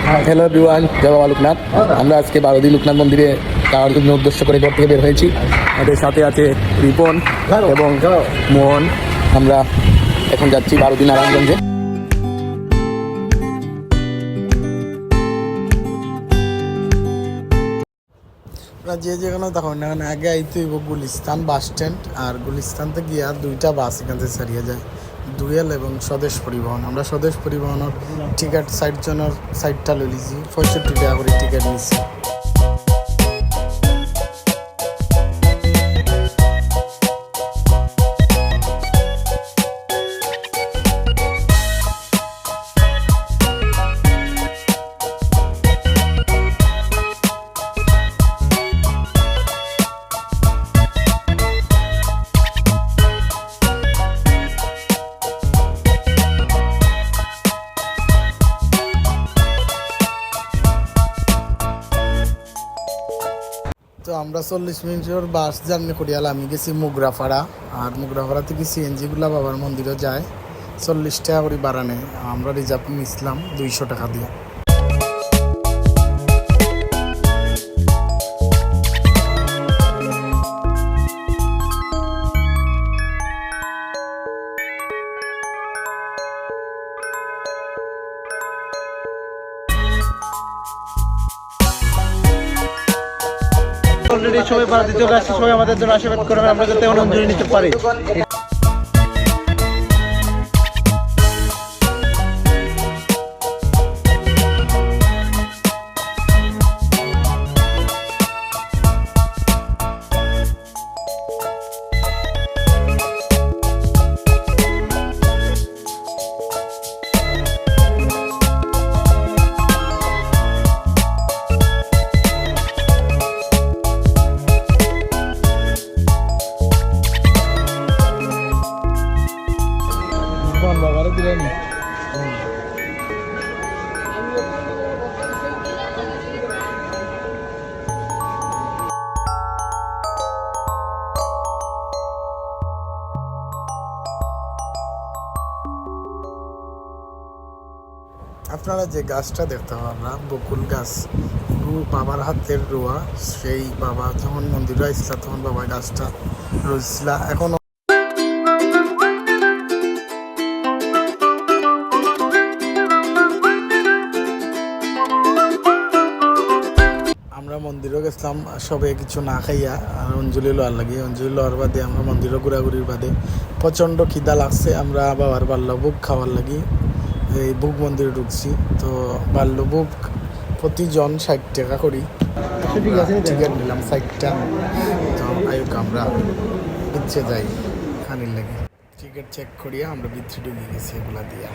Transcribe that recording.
Hello everyone, জয় বাবা লোকনাথ। আমরা আজকে বারোদি লোকনাথ মন্দিরে যাওয়ার জন্য উদ্দেশ্য করে ঘর থেকে বের হয়েছি। আমাদের সাথে আছে রিপন এবং মোহন। আমরা এখন যাচ্ছি বারোদি নারায়ণগঞ্জে। যে যেখানে তখন এখানে আগে আইতে হইব গুলিস্তান বাস স্ট্যান্ড, আর গুলিস্তান থেকে গিয়া দুইটা বাস এখান থেকে ছাড়িয়ে যায়, ডুয়েল এবং স্বদেশ পরিবহন। আমরা স্বদেশ পরিবহনের টিকিট সাইডটা লইছি, 65 টাকা করে টিকিট নিচ্ছি। তো আমরা 40 মিনিটের বাস জার্নি করি। আমি গেছি মুগরাপাড়া, আর মুগরাপাড়া থেকে সিএনজিগুলা বাবার মন্দিরও যায়। 40 টাকা করে ভাড়া নেয়। আমরা রিজার্ভ নিয়েছিলাম 200 টাকা দিয়ে। অলরেডি সবাই বাড়িতে চলে আসছে, সবাই আমাদের জন্য আশীর্বাদ করবেন আমরা যাতে অনুমতি নিতে পারি। বাবারা দিলেন আপনারা যে গাছটা দেখতে পারলাম বকুল গাছ, বাবার হাতের রোয়া। সেই বাবা যখন মন্দিরে আসছিল তখন বাবা গাছটা রয়েছিল। এখন আমরা মন্দিরও গেছিলাম সবে কিছু না খাইয়া, আর অঞ্জলি লওয়ার লাগে। অঞ্জলি লওয়ার বাদে আমরা মন্দিরও ঘোরাঘুরির বাদে প্রচণ্ড খিদা লাগছে। আমরা বাবার বাল্যভোগ খাওয়ার লাগি এই বুক মন্দিরে ঢুকছি। তো বাল্যভোগ প্রতিজন 60 টাকা করি টিকিট নিলাম 60টা। তো আয়ুক আমরা ইচ্ছে যাই খানির লাগে টিকিট চেক করিয়া আমরা ভিতরে ঢুকে গেছি এগুলা দিয়া।